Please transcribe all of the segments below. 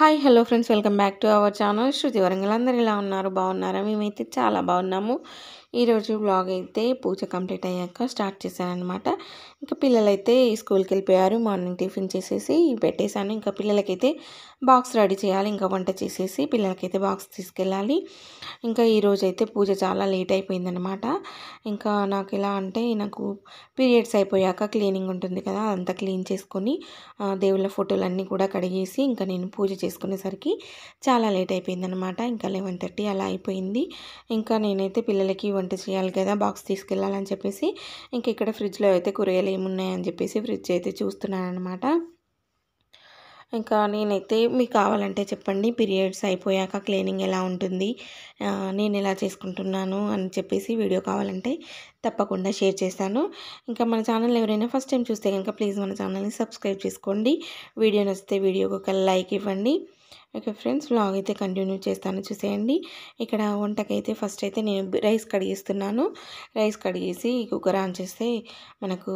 Hi hello friends, welcome back to our channel Shruti Warangal. అందరు ఎలా ఉన్నారు? బాగున్నారా? మేమైతే చాలా బాగున్నాము. ఈరోజు వ్లాగ్ అయితే పూజ కంప్లీట్ అయ్యాక స్టార్ట్ చేశానమాట. ఇంకా పిల్లలైతే స్కూల్కి వెళ్ళిపోయారు. మార్నింగ్ టిఫిన్ చేసేసి పెట్టేశాను. ఇంకా పిల్లలకైతే బాక్స్ రెడీ చేయాలి. ఇంకా వంట చేసేసి పిల్లలకైతే బాక్స్ తీసుకెళ్ళాలి. ఇంకా ఈరోజు అయితే పూజ చాలా లేట్ అయిపోయిందనమాట. ఇంకా నాకు ఎలా అంటే, నాకు పీరియడ్స్ అయిపోయాక క్లీనింగ్ ఉంటుంది కదా, అదంతా క్లీన్ చేసుకొని దేవుళ్ళ ఫోటోలన్నీ కూడా కడిగేసి ఇంకా నేను పూజ చేసుకునేసరికి చాలా లేట్ అయిపోయిందనమాట. ఇంకా 11:30 అలా అయిపోయింది. ఇంకా నేనైతే పిల్లలకి వంట చేయాలి కదా, బాక్స్ తీసుకెళ్ళాలని చెప్పేసి ఇంక ఇక్కడ ఫ్రిడ్జ్లో అయితే కూరగాయలు ఏమున్నాయని చెప్పేసి ఫ్రిడ్జ్ అయితే చూస్తున్నాను అనమాట. ఇంకా నేనైతే మీకు కావాలంటే చెప్పండి, పీరియడ్స్ అయిపోయాక క్లీనింగ్ ఎలా ఉంటుంది, నేను ఎలా చేసుకుంటున్నాను అని చెప్పేసి వీడియో కావాలంటే తప్పకుండా షేర్ చేస్తాను. ఇంకా మన ఛానల్ ఎవరైనా ఫస్ట్ టైం చూస్తే కనుక ప్లీజ్ మన ఛానల్ని సబ్స్క్రైబ్ చేసుకోండి. వీడియో నచ్చితే వీడియోకి ఒక లైక్ ఇవ్వండి. ఓకే ఫ్రెండ్స్, వ్లాగ్ అయితే కంటిన్యూ చేస్తాను, చూసేయండి. ఇక్కడ వంటకైతే ఫస్ట్ అయితే నేను రైస్ కడిగిస్తున్నాను. రైస్ కడిగేసి కుక్కర్ ఆన్ చేస్తే మనకు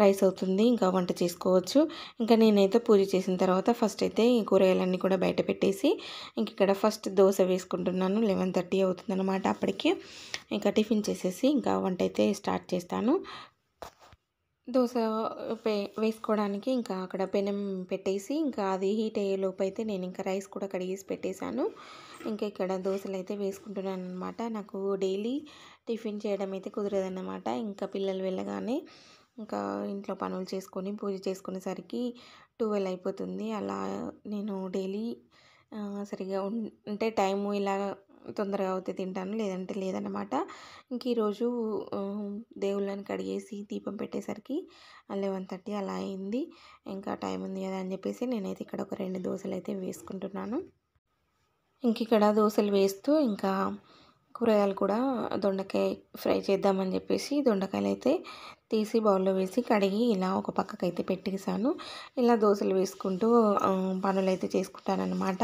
రైస్ అవుతుంది. ఇంకా వంట చేసుకోవచ్చు. ఇంకా నేనైతే పూజ చేసిన తర్వాత ఫస్ట్ అయితే ఈ కూరగాయలన్నీ కూడా బయట పెట్టేసి ఇంక ఇక్కడ ఫస్ట్ దోశ వేసుకుంటున్నాను. 11:30 అవుతుందన్నమాట అప్పటికి. ఇంకా టిఫిన్ చేసేసి ఇంకా వంట అయితే స్టార్ట్ చేస్తాను. దోశ వేసుకోవడానికి ఇంకా అక్కడ పెనం పెట్టేసి ఇంకా అది హీట్ అయ్యేలోపు అయితే నేను ఇంకా రైస్ కూడా కడిగేసి పెట్టేశాను. ఇంకా ఇక్కడ దోశలు అయితే వేసుకుంటున్నాను అనమాట. నాకు డైలీ టిఫిన్ చేయడం అయితే కుదరదన్నమాట. ఇంకా పిల్లలు వెళ్ళగానే ఇంకా ఇంట్లో పనులు చేసుకొని పూజ చేసుకునేసరికి 12 అయిపోతుంది. అలా నేను డైలీ సరిగా ఉంటే టైము ఇలా తొందరగా అవుతే తింటాను, లేదంటే లేదన్నమాట. ఇంక ఈరోజు దేవుళ్ళని కడిగేసి దీపం పెట్టేసరికి 11:30 అలా అయింది. ఇంకా టైం ఉంది కదా అని చెప్పేసి నేనైతే ఇక్కడ ఒక 2 దోశలు అయితే వేసుకుంటున్నాను. ఇంక ఇక్కడ దోశలు వేస్తూ ఇంకా కూరగాయలు కూడా దొండకాయ ఫ్రై చేద్దామని చెప్పేసి దొండకాయలు అయితే తీసి బౌల్లో వేసి కడిగి ఇలా ఒక పక్కకైతే పెట్టేసాను. ఇలా దోశలు వేసుకుంటూ పనులైతే చేసుకుంటానన్నమాట.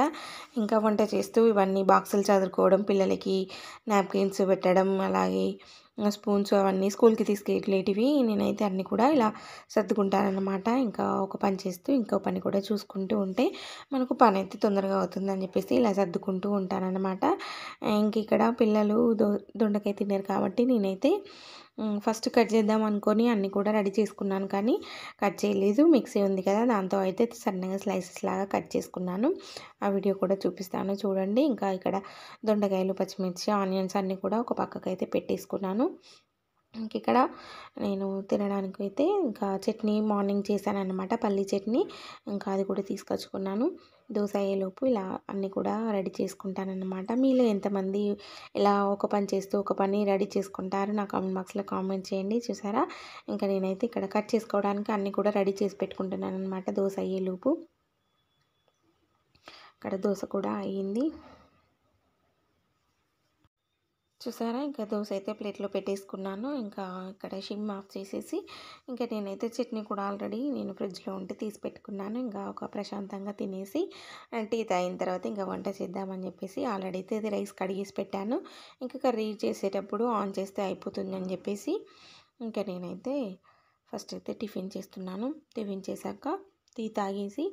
ఇంకా వంట చేస్తూ ఇవన్నీ బాక్సులు చదువుకోవడం, పిల్లలకి నాప్కిన్స్ పెట్టడం, అలాగే స్పూన్స్ అవన్నీ స్కూల్కి తీసుకెళ్ళేటివి నేనైతే అన్నీ కూడా ఇలా సర్దుకుంటానన్నమాట. ఇంకా ఒక పని చేస్తూ ఇంకో పని కూడా చూసుకుంటూ ఉంటే మనకు పని అయితే తొందరగా అవుతుందని చెప్పేసి ఇలా సర్దుకుంటూ ఉంటానన్నమాట. ఇంక ఇక్కడ పిల్లలు దొండకాయ తిన్నారు కాబట్టి నేనైతే ఫస్ట్ కట్ చేద్దాం అనుకొని అన్నీ కూడా రెడీ చేసుకున్నాను, కానీ కట్ చేయలేదు. మిక్సీ ఉంది కదా, దాంతో అయితే సన్నగా స్లైసెస్ లాగా కట్ చేసుకున్నాను. ఆ వీడియో కూడా చూపిస్తాను, చూడండి. ఇంకా ఇక్కడ దొండకాయలు, పచ్చిమిర్చి, ఆనియన్స్ అన్నీ కూడా ఒక పక్కకైతే పెట్టేసుకున్నాను. ఇంక ఇక్కడ నేను తినడానికి అయితే ఇంకా చట్నీ మార్నింగ్ చేశానన్నమాట, పల్లీ చట్నీ. ఇంకా అది కూడా తీసుకొచ్చుకున్నాను. దోశ అయ్యేలోపు ఇలా అన్నీ కూడా రెడీ చేసుకుంటానన్నమాట. మీలో ఎంతమంది ఇలా ఒక పని చేస్తూ ఒక పని రెడీ చేసుకుంటారు నా కామెంట్ బాక్స్లో కామెంట్ చేయండి. చూసారా, ఇంకా నేనైతే ఇక్కడ కట్ చేసుకోవడానికి అన్నీ కూడా రెడీ చేసి పెట్టుకుంటున్నాను అనమాట దోశ అయ్యేలోపు. ఇక్కడ దోశ కూడా అయ్యింది. చూసారా, ఇంకా దోశ అయితే ప్లేట్లో పెట్టేసుకున్నాను. ఇంకా ఇక్కడ షిమ్ ఆఫ్ చేసేసి ఇంకా నేనైతే చట్నీ కూడా ఆల్రెడీ నేను ఫ్రిడ్జ్లో ఉంటే తీసి పెట్టుకున్నాను. ఇంకా ఒక ప్రశాంతంగా తినేసి టీ తాగిన తర్వాత ఇంకా వంట చేద్దామని చెప్పేసి ఆల్రెడీ అయితే అది రైస్ కడిగేసి పెట్టాను. ఇంకా కర్రీ చేసేటప్పుడు ఆన్ చేస్తే అయిపోతుందని చెప్పేసి ఇంకా నేనైతే ఫస్ట్ అయితే టిఫిన్ చేస్తున్నాను. టిఫిన్ చేశాక టీ తాగేసి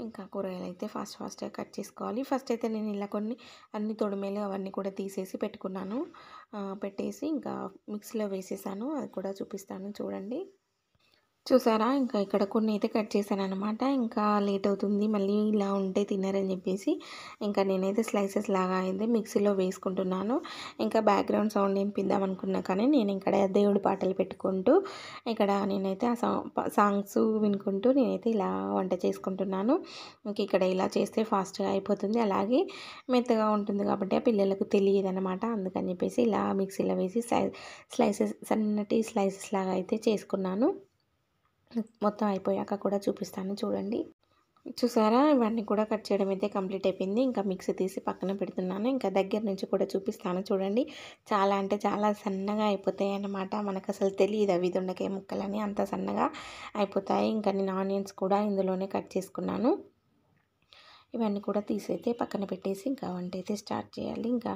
ఇంకా కూరగాయలు అయితే ఫాస్ట్గా కట్ చేసుకోవాలి. ఫస్ట్ అయితే నేను ఇలా కొన్ని అన్ని తొడిమేలు అవన్నీ కూడా తీసేసి పెట్టుకున్నాను. పెట్టేసి ఇంకా మిక్సీలో వేసేసాను, అది కూడా చూపిస్తాను, చూడండి. చూసారా, ఇంకా ఇక్కడ కొన్ని అయితే కట్ చేశాను అనమాట. ఇంకా లేట్ అవుతుంది, మళ్ళీ ఇలా ఉంటే తిన్నారని చెప్పేసి ఇంకా నేనైతే స్లైసెస్ లాగా అయితే మిక్సీలో వేసుకుంటున్నాను. ఇంకా బ్యాక్గ్రౌండ్ సౌండ్ వినిపిద్దాం అనుకున్నా, కానీ నేను ఇక్కడ దేవుడి పాటలు పెట్టుకుంటూ ఇక్కడ నేనైతే ఆ సాంగ్స్ వినుకుంటూ నేనైతే ఇలా వంట చేసుకుంటున్నాను. ఇంక ఇక్కడ ఇలా చేస్తే ఫాస్ట్గా అయిపోతుంది, అలాగే మెత్తగా ఉంటుంది కాబట్టి ఆ పిల్లలకు తెలియదు అనమాట. అందుకని చెప్పేసి ఇలా మిక్సీలో వేసి సన్నటి స్లైసెస్ లాగా అయితే చేసుకున్నాను. మొత్తం అయిపోయాక కూడా చూపిస్తాను, చూడండి. చూసారా, ఇవన్నీ కూడా కట్ చేయడం అయితే కంప్లీట్ అయిపోయింది. ఇంకా మిక్సీ తీసి పక్కన పెడుతున్నాను. ఇంకా దగ్గర నుంచి కూడా చూపిస్తాను, చూడండి. చాలా అంటే చాలా సన్నగా అయిపోతాయి అన్నమాట. మనకు అసలు తెలియదు అవి దొండకాయ ముక్కలని, అంత సన్నగా అయిపోతాయి. ఇంకా నేను ఆనియన్స్ కూడా ఇందులోనే కట్ చేసుకున్నాను. ఇవన్నీ కూడా తీసైతే పక్కన పెట్టేసి ఇంకా వంట అయితే స్టార్ట్ చేయాలి. ఇంకా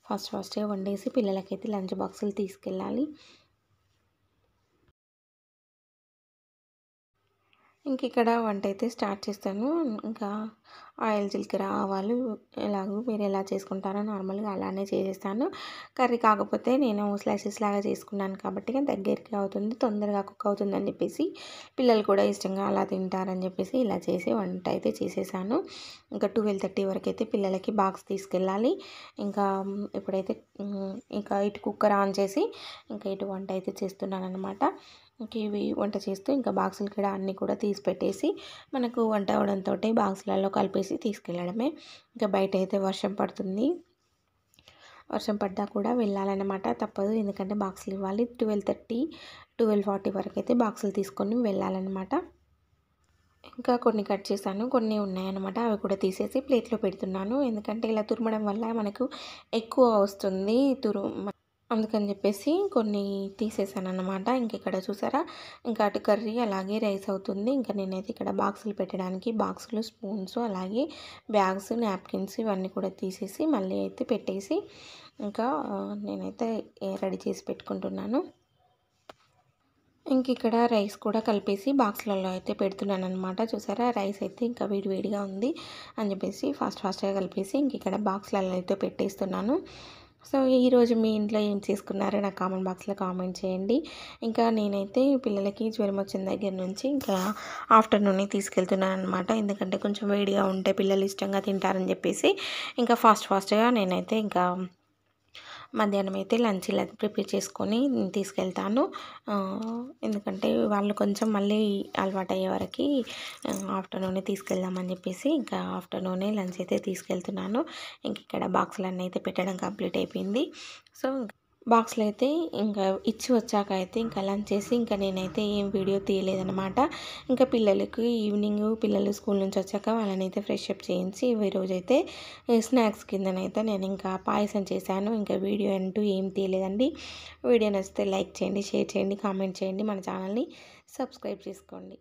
ఫాస్ట్గా వండేసి పిల్లలకైతే లంచ్ బాక్సులు తీసుకెళ్ళాలి. ఇంక ఇక్కడ వంట అయితే స్టార్ట్ చేస్తాను. ఇంకా ఆయిల్, జీలకర్ర, ఆవాలు ఎలాగో మీరు ఎలా చేసుకుంటారో నార్మల్గా అలానే చేసేస్తాను. కర్రీ కాకపోతే నేను స్లైసెస్ లాగా చేసుకున్నాను కాబట్టి దగ్గరికి అవుతుంది, తొందరగా కుక్ అవుతుందని చెప్పేసి పిల్లలు కూడా ఇష్టంగా అలా తింటారని చెప్పేసి ఇలా చేసి వంట అయితే చేసేసాను. ఇంకా 12:30 వరకు అయితే పిల్లలకి బాక్స్ తీసుకెళ్ళాలి. ఇంకా ఇప్పుడైతే ఇంకా ఇటు కుక్కర్ ఆన్ చేసి ఇంకా ఇటు వంట అయితే చేస్తున్నాను అనమాట. ఇంక ఇవి వంట చేస్తూ ఇంకా బాక్సులు కూడా అన్నీ కూడా తీసి పెట్టేసి మనకు వంట అవ్వడంతో బాక్సులలో కలిపేసి తీసుకెళ్ళడమే. ఇంకా బయట అయితే వర్షం పడుతుంది. వర్షం పడ్డా కూడా వెళ్ళాలన్నమాట, తప్పదు. ఎందుకంటే బాక్సులు ఇవ్వాలి. 12:30, 12:40 వరకు అయితే బాక్సులు తీసుకొని వెళ్ళాలన్నమాట. ఇంకా కొన్ని కట్ చేశాను, కొన్ని ఉన్నాయన్నమాట. అవి కూడా తీసేసి ప్లేట్లో పెడుతున్నాను. ఎందుకంటే ఇలా తురమడం వల్ల మనకు ఎక్కువ వస్తుంది అందుకని చెప్పేసి కొన్ని తీసేసానన్నమాట. ఇంక ఇక్కడ చూసారా, ఇంకా అటు కర్రీ అలాగే రైస్ అవుతుంది. ఇంకా నేనైతే ఇక్కడ బాక్సులు పెట్టడానికి బాక్సులు, స్పూన్స్, అలాగే బ్యాగ్స్, నాప్కిన్స్ ఇవన్నీ కూడా తీసేసి మళ్ళీ అయితే పెట్టేసి ఇంకా నేనైతే రెడీ చేసి పెట్టుకుంటున్నాను. ఇంక ఇక్కడ రైస్ కూడా కలిపేసి బాక్స్లలో అయితే పెడుతున్నాను అనమాట. చూసారా, రైస్ అయితే ఇంకా వేడివేడిగా ఉంది అని చెప్పేసి ఫాస్ట్గా కలిపేసి ఇంక ఇక్కడ బాక్స్లలో అయితే పెట్టేస్తున్నాను. సో ఈరోజు మీ ఇంట్లో ఏం చేసుకున్నారో నాకు కామెంట్ బాక్స్లో కామెంట్ చేయండి. ఇంకా నేనైతే పిల్లలకి జ్వరం వచ్చిన దగ్గర నుంచి ఇంకా ఆఫ్టర్నూనే తీసుకెళ్తున్నాను అనమాట. ఎందుకంటే కొంచెం వేడిగా ఉంటే పిల్లలు ఇష్టంగా తింటారని చెప్పేసి ఇంకా ఫాస్ట్గా నేనైతే ఇంకా మధ్యాహ్నం అయితే లంచ్ ఇలా ప్రిపేర్ చేసుకొని తీసుకెళ్తాను. ఎందుకంటే వాళ్ళు కొంచెం మళ్ళీ అలవాటు అయ్యే వరకు ఆఫ్టర్నూనే తీసుకెళ్దామని చెప్పేసి ఇంకా ఆఫ్టర్నూనే లంచ్ అయితే తీసుకెళ్తున్నాను. ఇంక ఇక్కడ బాక్సులన్నీ అయితే పెట్టడం కంప్లీట్ అయిపోయింది. సో బాక్స్లో అయితే ఇంకా ఇచ్చి వచ్చాక అయితే ఇంకా లంచ్ చేసి ఇంకా నేనైతే ఏం వీడియో తీయలేదనమాట. ఇంకా పిల్లలకి ఈవినింగ్ పిల్లలు స్కూల్ నుంచి వచ్చాక వాళ్ళని అయితే ఫ్రెష్ అప్ చేయించి ఈరోజైతే స్నాక్స్ కిందనైతే నేను ఇంకా పాయసం చేశాను. ఇంకా వీడియో అంటూ ఏం తీయలేదండి. వీడియో నచ్చితే లైక్ చేయండి, షేర్ చేయండి, కామెంట్ చేయండి, మన ఛానల్ని సబ్స్క్రైబ్ చేసుకోండి.